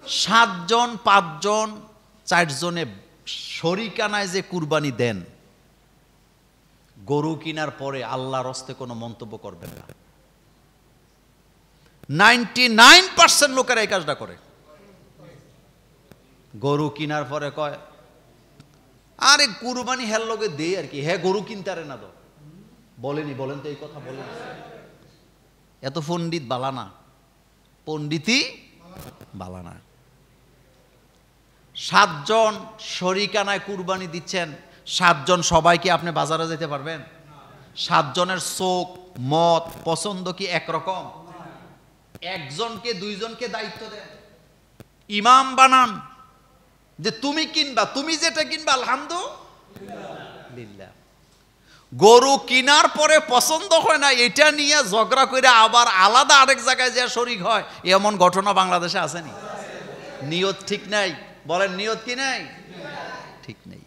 7 জন 5 জন 4 জনে শরিকানায় যে কুরবানি দেন, গরু কেনার পরে আল্লাহর হস্তে কোনো মন্তব্য করবেন না। 99% লোকেরা এই কাজটা করে। গরু কেনার পরে কয়, আরে কুরবানি হের লগে দে আর কি, হ্যাঁ গরু কিনতারে না তো বলেনি, বলেন তো এই কথা বলেন। এত পণ্ডিত বালানা, পণ্ডিতই বালানা। 7 জন শরিকানায় কুরবানি দিচ্ছেন, 7 জন সবাই কি আপনি বাজারে যেতে পারবেন? 7 জনের চোখ মত পছন্দ কি একরকম? একজনকে 2 জনকে দায়িত্ব দেন, ইমাম বানান যে তুমি কিনবা, তুমি যেটা কিনবা আলহামদুলিল্লাহ। গরু কিনার পরে পছন্দ হয় না, এটা নিয়ে ঝগড়া করে আবার আলাদা আরেক জায়গায় যে শরিক হয়, এমন ঘটনা বাংলাদেশে আসেনি? নিয়ত ঠিক নাই, বলেন নিয়ত কি নাই? ঠিক নেই।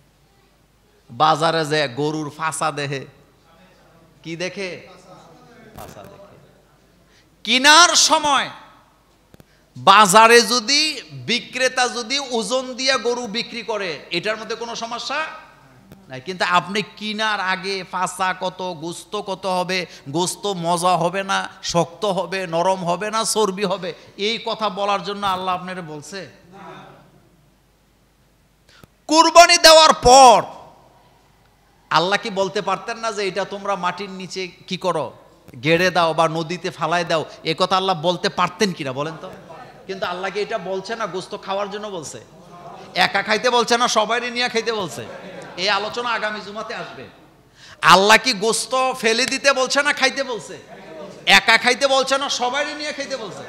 বাজারে যে গরুর ফাঁসা দেখে, কি দেখে? ফাঁসা দেখে। কিনার সময় বাজারে যদি বিক্রেতা যদি ওজন দিয়ে গরু বিক্রি করে, এটার মধ্যে কোনো সমস্যা নাই। কিন্তু আপনি কিনার আগে ফাঁসা কত, গোস্ত কত হবে, গোস্ত মজা হবে না, শক্ত হবে, নরম হবে না, চর্বি হবে, এই কথা বলার জন্য আল্লাহ আপনারা বলছে? কুরবানি দেওয়ার পর আল্লাহ কি বলতে পারতেন না যে এটা তোমরা মাটির নিচে কি করো, গেড়ে দাও বা নদীতে ফালাই দাও? এ কথা আল্লাহ বলতে পারতেন কিনা বলেন তো? কিন্তু আল্লাহকে এটা বলছে না গোস্ত খাওয়ার জন্য বলছে, একা খাইতে বলছে না, সবাইকে নিয়ে খাইতে বলছে। এই আলোচনা আগামী জুমাতে আসবে। আল্লাহ কি গোস্ত ফেলে দিতে বলছে না খাইতে বলছে? একা খাইতে বলছে না, সবাইকে নিয়ে খাইতে বলছে।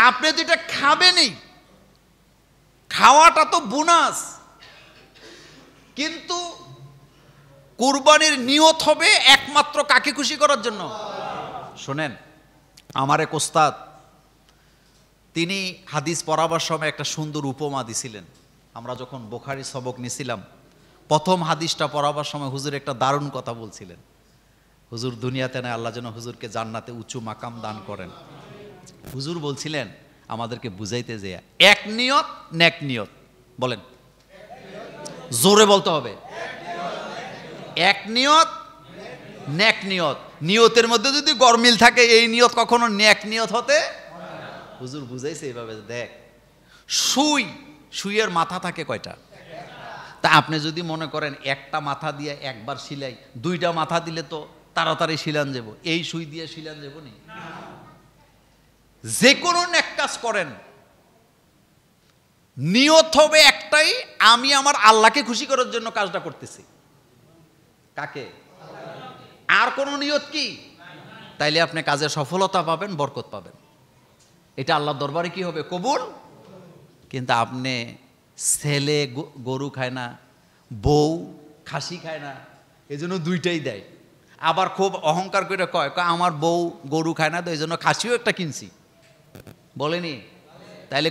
আপনি তো এটা খাবেনই, খাওয়াটা তো বোনাস, কিন্তু কুরবানির নিয়ত হবে একমাত্র কাকে খুশি করার জন্য। শোনেন, আমার এক ওস্তাদ, তিনি হাদিস পড়াবার সময় একটা সুন্দর উপমা দিছিলেন। আমরা যখন বুখারী সবক নিছিলাম, প্রথম হাদিসটা পড়াবার সময় হুজুর একটা দারুণ কথা বলছিলেন। হুজুর দুনিয়াতে না, আল্লাহ যেন হুজুরকে জান্নাতে উঁচু মাকাম দান করেন। হুজুর বলছিলেন আমাদেরকে বুঝাইতে যে এক নিয়ত নেক নিয়ত, বলেন জোরে বলতে হবে, এক নিয়ত নেক নিয়ত। নিয়তের মধ্যে যদি গরমিল থাকে, এই নিয়ত কখনো নেক নিয়ত হতে। হুজুর বুঝাইছে এইভাবে, দেখ সুইয়ের মাথা থাকে কয়টা? তা আপনি যদি মনে করেন একটা মাথা দিয়ে একবার সিলাই, 2টা মাথা দিলে তো তাড়াতাড়ি শিলান যাব, এই সুই দিয়ে শিলান যাব নি? যে কোনো নেক কাজ করেন, নিয়ত হবে একটাই, আমি আমার আল্লাহকে খুশি করার জন্য কাজটা করতেছি। কাকে? আর কোনো নিয়ত কি? তাইলে আপনি কাজে সফলতা পাবেন, বরকত পাবেন, এটা আল্লাহর দরবারে কি হবে? কবুল। কিন্তু আপনি ছেলে গরু খায় না, বউ খাসি খায় না, এজন্য 2টাই দেয়, আবার খুব অহংকার করে কয় আমার বউ গরু খায় না তো এই জন্য খাসিও একটা কিনছি, বলেনি? তাইলে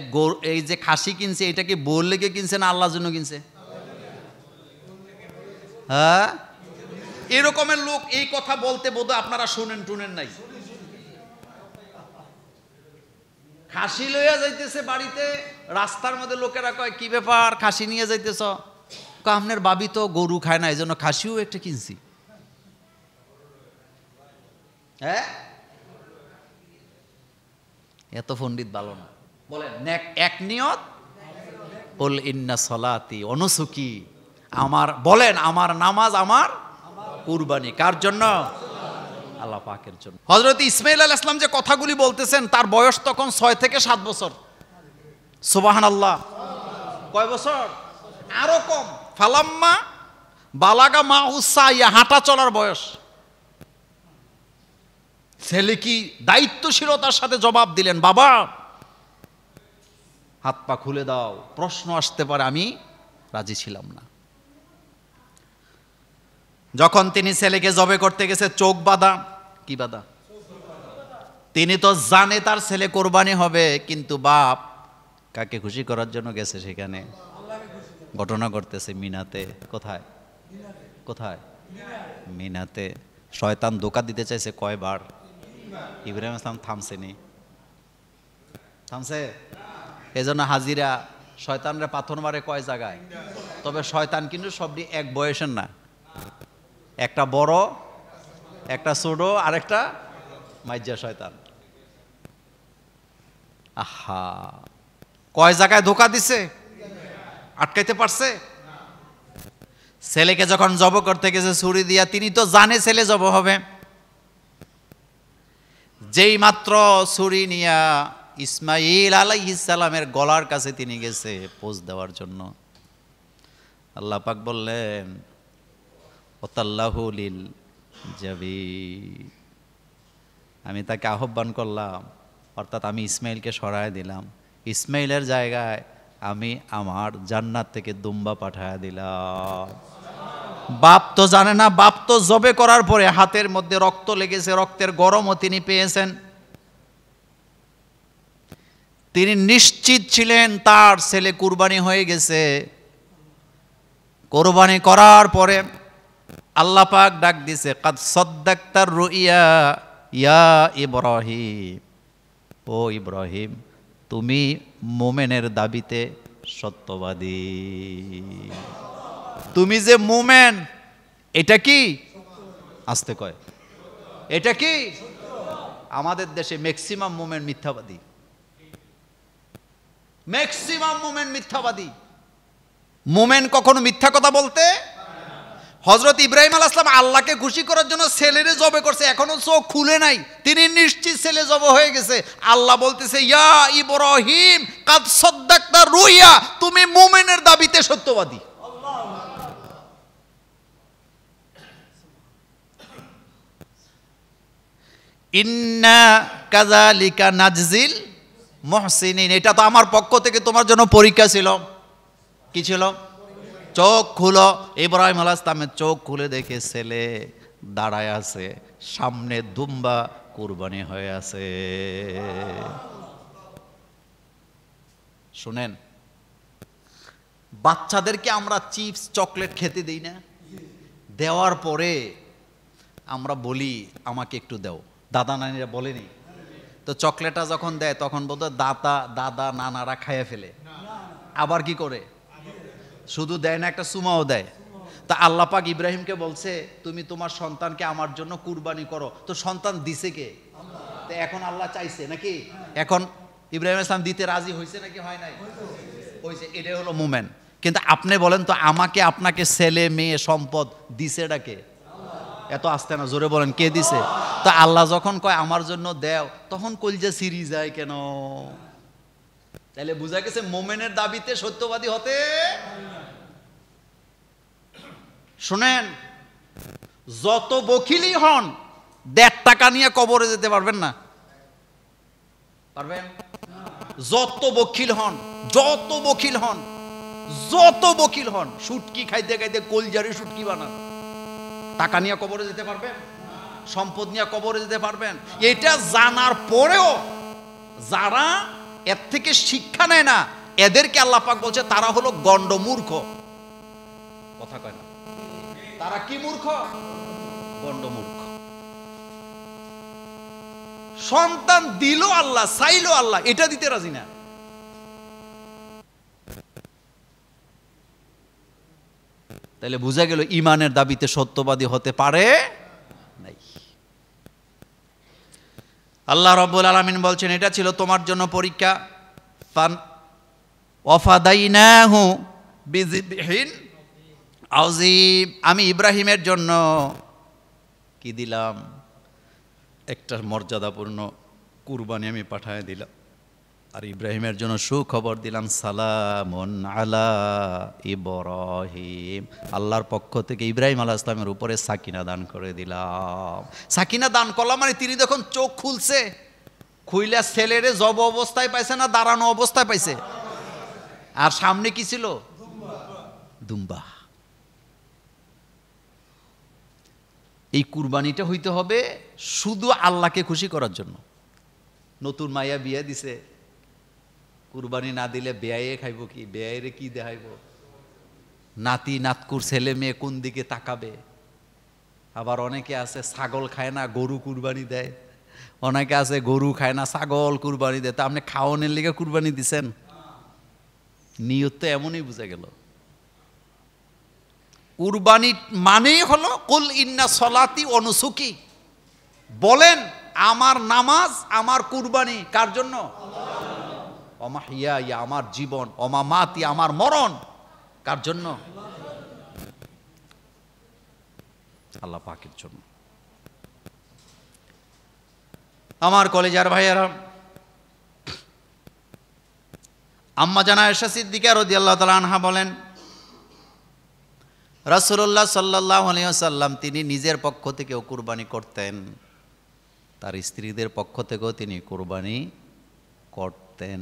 এই যে খাসি কিনছে, এটা কি বউর লেগে কিনছে না আল্লাহর জন্য কিনছে? হ্যাঁ, এরকমের লোক এই কথা বলতে বোধহয় আপনারা শুনেন নাই। খাসি লইয়া যাইতেছে বাড়িতে, রাস্তার মধ্যে লোকেরা কয় কি ব্যাপার খাসি নিয়ে যাইতেছ? আপনার বাবি তো গরু খায় না, এই জন্য খাসিও একটা কিনছি। হ্যাঁ, এত পণ্ডিত ভালো না। বলেন এক নিয়ত, কুল ইন্না সলাতি ওয়া নুসুকি, আমার বলেন আমার নামাজ, আমার কুরবানি কার জন্য? আল্লাহ পাকের জন্য। হযরত ইসমাঈল আলাইহিস সালাম যে কথাগুলি বলতেছেন, তার বয়স তখন 6 থেকে 7 বছর। সুবহানাল্লাহ। কয় বছর? আরো কম। ফালাম্মা বালাগা মাউসাইয়া, হাঁটা চলার বয়স। ছেলে কি দায়িত্বশীলতার সাথে জবাব দিলেন, বাবা হাত পা খুলে দাও, প্রশ্ন আসতে পারে। আমি রাজি ছিলাম না। যখন তিনি ছেলেকে জবে করতে গেছে, চোখ বাঁধা। কি বাঁধা? তিনি তো জানে তার ছেলে কোরবানি হবে, কিন্তু বাপ কাকে খুশি করার জন্য গেছে সেখানে। ঘটনা করতেছে মিনাতে। কোথায়? কোথায়? মিনাতে। শয়তান ধোঁকা দিতে চাইছে কয়বার? ইব্রাহিম আলাইহিস সালাম থামছেনি। থামছে? এই জন্য হাজিরা শয়তানরা পাথর মারে কয় জায়গায়, তবে শয়তান কিন্তু সবটি এক বয়সের না, একটা বড়, একটা ছোট, আর একটা মাইজা শয়তান। আহা, কয় জায়গায় ধোকা দিছে, আটকাইতে পারছে? ছেলেকে যখন জব করতে গেছে ছুরি দিয়া, তিনি তো জানে ছেলে জব হবে। যেই মাত্র ছুরি নিয়া ইসমাইল আলাইহিস সালামের গলার কাছে তিনি গেছে পোজ দেওয়ার জন্য, আল্লাহ পাক বললেন ওয়াতাল্লাহু লিল জাবিন, আমি তাকে আহ্বান করলাম, অর্থাৎ আমি ইসমাইলকে সরায় দিলাম, ইসমাইলের জায়গায় আমি আমার জান্নাত থেকে দুম্বা পাঠায় দিলাম। বাপ তো জানে না, বাপ তো জবে করার পরে হাতের মধ্যে রক্ত লেগেছে, রক্তের গরমও তিনি পেয়েছেন। তিনি নিশ্চিত ছিলেন তার ছেলে কুরবানি হয়ে গেছে। কুরবানি করার পরে আল্লাহ পাক ডাক দিছে, কাদ সাদ্দাকতার রুইয়া ইয়া ইব্রাহিম, ও ইব্রাহিম তুমি মোমেনের দাবিতে সত্যবাদী। তুমি যে মোমেন, এটা কি আস্তে কয়, এটা কি? আমাদের দেশে ম্যাক্সিমাম মোমেন মিথ্যাবাদী, ম্যাক্সিমাম মোমেন মিথ্যাবাদী। মোমেন কখনো মিথ্যা কথা বলতে। হযরত ইব্রাহিম আলাইহিস সালাম আল্লাহকে খুশি করার জন্য ছেলেরে জবে করছে, এখনো চোখ খুলে নাই, তিনি নিশ্চিত ছেলে জবে হয়ে গেছে। আল্লাহ বলতেছে ইয়া ইব্রাহিম কাদ সাদ্দাকতা রুইয়া, তুমি মুমিনের দাবিতে সত্যবাদী। ইন্না কাযালিকা নাজজিল মুহসিনিন, এটা তো আমার পক্ষ থেকে তোমার জন্য পরীক্ষা ছিল। কি ছিল? চোখ খুলো। ইব্রাহিম আলাইহিস সালামের চোখ খুলে দেখে ছেলে দাঁড়ায় আছে, সামনে দুম্বা কুরবানি হয়ে আছে। শুনেন, বাচ্চাদেরকে আমরা চিপস চকলেট খেতে দিই না, দেওয়ার পরে আমরা বলি আমাকে একটু দাও, দাদা নানিরা বলেনি তো, চকলেটটা যখন দেয় তখন বোধহয় দাদা নানারা খাইয়ে ফেলে, আবার কি করে শুধু দেয় না, একটা চুমাও দেয়। তা আল্লাহ পাক ইব্রাহিমকে বলছে তুমি তোমার সন্তানকে আমার জন্য কুরবানি করো, তো সন্তান দিছে কে? তো এখন আল্লাহ চাইছে নাকি? এখন ইব্রাহিম ইসলাম দিতে রাজি হয়েছে নাকি হয় নাই? হয়েছে, এটাই হলো মোমেন্ট। কিন্তু আপনি বলেন তো, আমাকে আপনাকে ছেলে মেয়ে সম্পদ দিছে ডাকে? এত আসতে না, জোরে বলেন কে দিছে? তা আল্লাহ যখন কয় আমার জন্য দেও, তখন কলজা সিরি যায় কেন? তাহলে বোঝা গেছে মোমেনের দাবিতে সত্যবাদী হতে। শুনেন, যত বখিলই হন 1.5 টাকা নিয়ে কবরে যেতে পারবেন না, পারবেন? যত বখিল হন, যত বখিল হন, যত বখিল হন, শুটকি খাইতে খাইতে কলজারে শুটকি বানান, টাকা নিয়ে কবরে যেতে পারবেন? সম্পদ নিয়ে কবরে যেতে পারবেন? এটা জানার পরেও যারা এর থেকে শিক্ষা নেয় না, এদেরকে আল্লাহ পাক বলছে তারা হলো গন্ড মূর্খ। কথা কয় না, তারা কি মূর্খ? গন্ড মূর্খ। সন্তান দিল আল্লাহ, চাইলো আল্লাহ, এটা দিতে রাজি না। তাহলে বোঝা গেল ইমানের দাবিতে সত্যবাদী হতে পারে নাই। আল্লাহ রাব্বুল আলামিন বলছেন এটা ছিল তোমার জন্য পরীক্ষা। ওয়াফাদাইনাহু বিযিবহিন আযীম, আমি ইব্রাহিমের জন্য কি দিলাম? একটা মর্যাদাপূর্ণ কুরবানি আমি পাঠায় দিলাম। আর ইব্রাহিমের জন্য সুখবর দিলাম, সালামুন আলা ইব্রাহিম, আল্লাহর পক্ষ থেকে ইব্রাহিম আলাইহিস সালামের উপরে সাকিনা দান করে দিলাম। সাকিনা দান করলাম মানে তিনি যখন চোখ খুলছে, খুইলা ছেলেরে জব অবস্থায় পাইছে না দাঁড়ানো অবস্থায় পাইছে? আর সামনে কি ছিল? দুম্বা। এই কুরবানিটা হইতে হবে শুধু আল্লাহকে খুশি করার জন্য। নতুন মাইয়া বিয়ে দিছে, কুরবানি না দিলে বেয়াইয়ে খাইব কি? বেয়াইরে কি দেখাইব? নাতি নাতকুর ছেলে মেয়ে কোন দিকে তাকাবে? আবার অনেকে আছে ছাগল খায় না, গরু কুরবানি দেয়। অনেকে আছে গরু খায় না, ছাগল কুরবানি দেয়। তা আপনি খাওয়ানোর লিগে কুরবানি দিছেন? নিয়ত তো এমনই বুঝা গেল। কুরবানি মানেই হলো কুল ইন্না সলাতি ওয়া নুসুকি, বলেন আমার নামাজ আমার কুরবানি কার জন্য? ওমা হিয়া ইয়া আমার জীবন, ওমা মাতি আমার মরণ কার জন্য? আল্লাহ পাকের জন্য। আমার কলেজার ভাইয়েরা, আম্মা জানা আয়েশা সিদ্দিকা রাদিয়াল্লাহু তাআলা আনহা বলেন, রাসূলুল্লাহ সাল্লাল্লাহু আলাইহি ওয়াসাল্লাম তিনি নিজের পক্ষ থেকেও কুরবানি করতেন, তার স্ত্রীদের পক্ষ থেকেও তিনি কুরবানি করতেন।